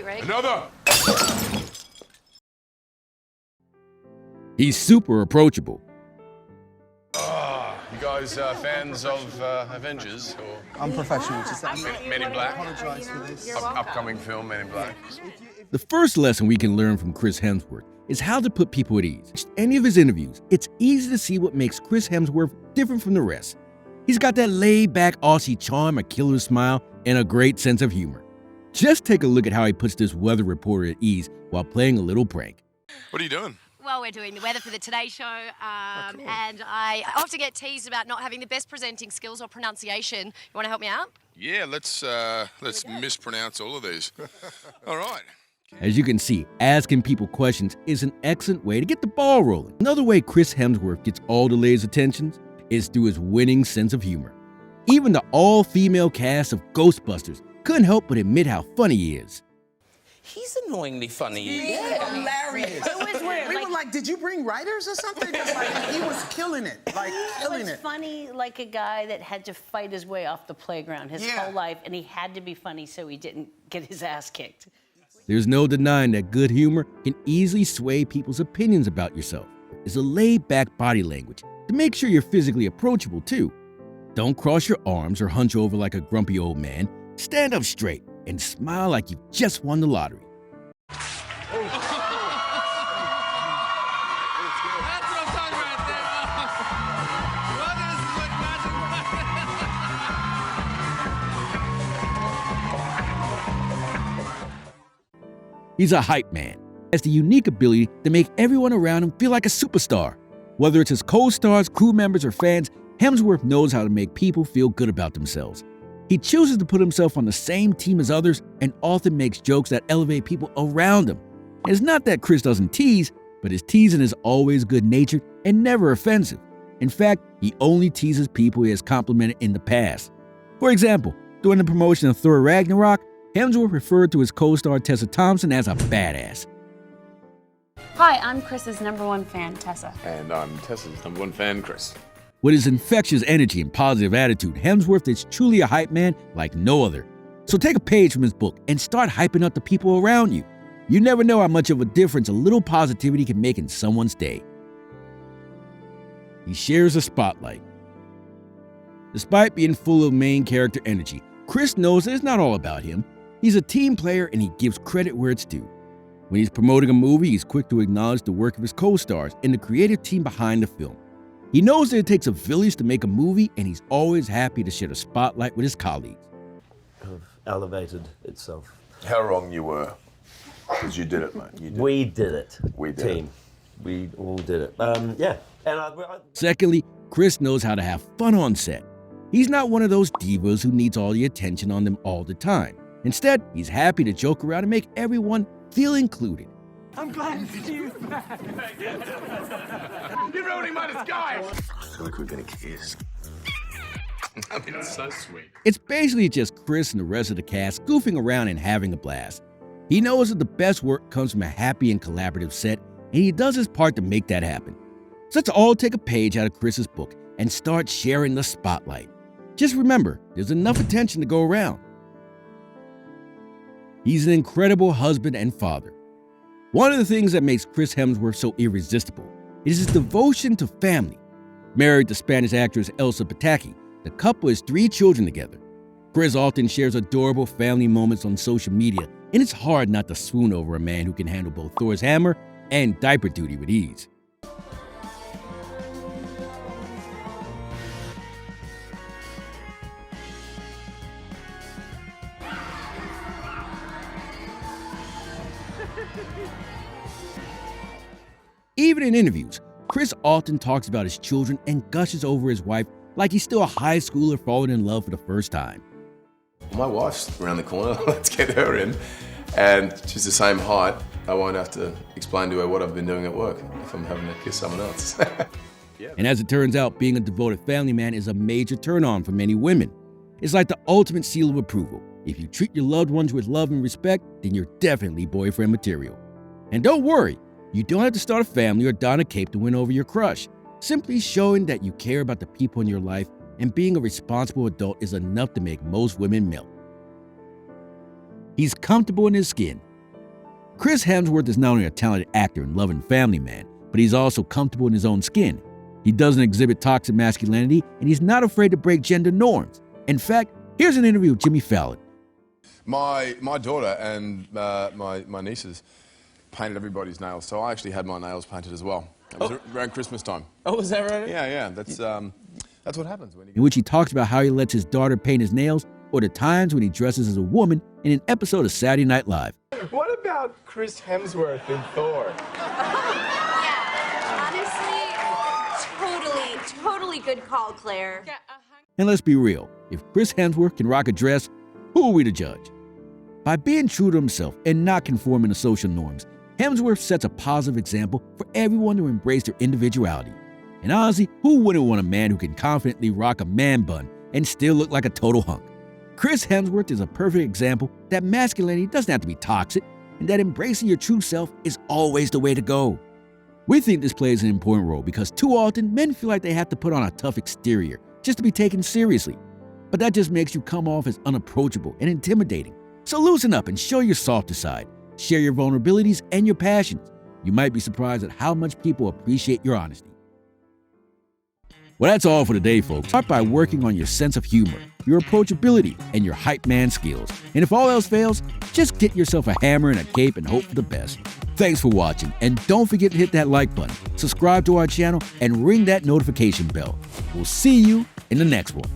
Right? Another! He's super approachable. You guys fans of Avengers or I'm professional. Just Men in Black? apologize for this. Upcoming film Men in Black. The first lesson we can learn from Chris Hemsworth is how to put people at ease. In any of his interviews, it's easy to see what makes Chris Hemsworth different from the rest. He's got that laid-back Aussie charm, a killer smile, and a great sense of humor. Just take a look at how he puts this weather reporter at ease while playing a little prank. What are you doing? Well, we're doing the weather for the Today Show, and I often get teased about not having the best presenting skills or pronunciation. You want to help me out? Yeah, let's mispronounce all of these. All right. As you can see, asking people questions is an excellent way to get the ball rolling. Another way Chris Hemsworth gets all the ladies' attentions is through his winning sense of humor. Even the all-female cast of Ghostbusters couldn't help but admit how funny he is. He's annoyingly funny. Yeah, hilarious. It was weird. We were like, did you bring writers or something? 'Cause, like, he was killing it. Like, killing It was it. funny, like a guy that had to fight his way off the playground his Yeah. whole life, and he had to be funny so he didn't get his ass kicked. There's no denying that good humor can easily sway people's opinions about yourself. It's a laid-back body language to make sure you're physically approachable too. Don't cross your arms or hunch over like a grumpy old man. Stand up straight and smile like you just won the lottery. He's a hype man. Has the unique ability to make everyone around him feel like a superstar. Whether it's his co-stars, crew members, or fans, Hemsworth knows how to make people feel good about themselves. He chooses to put himself on the same team as others and often makes jokes that elevate people around him. And it's not that Chris doesn't tease, but his teasing is always good-natured and never offensive. In fact, he only teases people he has complimented in the past. For example, during the promotion of Thor Ragnarok, Hemsworth referred to his co-star Tessa Thompson as a badass. Hi, I'm Chris's #1 fan, Tessa. And I'm Tessa's #1 fan, Chris. With his infectious energy and positive attitude, Hemsworth is truly a hype man like no other. So take a page from his book and start hyping up the people around you. You never know how much of a difference a little positivity can make in someone's day. He shares a spotlight. Despite being full of main character energy, Chris knows that it's not all about him. He's a team player and he gives credit where it's due. When he's promoting a movie, he's quick to acknowledge the work of his co-stars and the creative team behind the film. He knows that it takes a village to make a movie, and he's always happy to share the spotlight with his colleagues. Have elevated itself. How wrong you were. Because you did it, mate. You did. We did it. We did Team. We all did it. Yeah. And Secondly, Chris knows how to have fun on set. He's not one of those divas who needs all the attention on them all the time. Instead, he's happy to joke around and make everyone feel included. I'm glad to see you back. You're ruining my disguise! I feel like we're gonna kiss. I mean, it's so sweet. It's basically just Chris and the rest of the cast goofing around and having a blast. He knows that the best work comes from a happy and collaborative set, and he does his part to make that happen. So let's all take a page out of Chris's book and start sharing the spotlight. Just remember, there's enough attention to go around. He's an incredible husband and father. One of the things that makes Chris Hemsworth so irresistible is his devotion to family. Married to Spanish actress Elsa Pataky, the couple has 3 children together. Chris often shares adorable family moments on social media, and it's hard not to swoon over a man who can handle both Thor's hammer and diaper duty with ease. Even in interviews, Chris often talks about his children and gushes over his wife like he's still a high schooler falling in love for the first time. My wife's around the corner. Let's get her in. And she's the same height. I won't have to explain to her what I've been doing at work if I'm having to kiss someone else. And as it turns out, being a devoted family man is a major turn-on for many women. It's like the ultimate seal of approval. If you treat your loved ones with love and respect, then you're definitely boyfriend material. And don't worry, you don't have to start a family or don a cape to win over your crush. Simply showing that you care about the people in your life and being a responsible adult is enough to make most women melt. He's comfortable in his skin. Chris Hemsworth is not only a talented actor and loving family man, but he's also comfortable in his own skin. He doesn't exhibit toxic masculinity, and he's not afraid to break gender norms. In fact, here's an interview with Jimmy Fallon. My daughter and my nieces painted everybody's nails, so I actually had my nails painted as well. It was around Christmas time. Oh, is that right? Yeah. That's what happens when you. In which he talks about how he lets his daughter paint his nails, or the times when he dresses as a woman in an episode of Saturday Night Live. What about Chris Hemsworth in Thor? Yeah, honestly, totally good call, Claire. And let's be real, if Chris Hemsworth can rock a dress, who are we to judge? By being true to himself and not conforming to social norms, Hemsworth sets a positive example for everyone to embrace their individuality. And honestly, who wouldn't want a man who can confidently rock a man bun and still look like a total hunk? Chris Hemsworth is a perfect example that masculinity doesn't have to be toxic, and that embracing your true self is always the way to go. We think this plays an important role because too often men feel like they have to put on a tough exterior just to be taken seriously. But that just makes you come off as unapproachable and intimidating. So loosen up and show your softer side. Share your vulnerabilities and your passions. You might be surprised at how much people appreciate your honesty. Well, that's all for today, folks. Start by working on your sense of humor, your approachability, and your hype man skills. And if all else fails, just get yourself a hammer and a cape and hope for the best. Thanks for watching, and don't forget to hit that like button, subscribe to our channel, and ring that notification bell. We'll see you in the next one.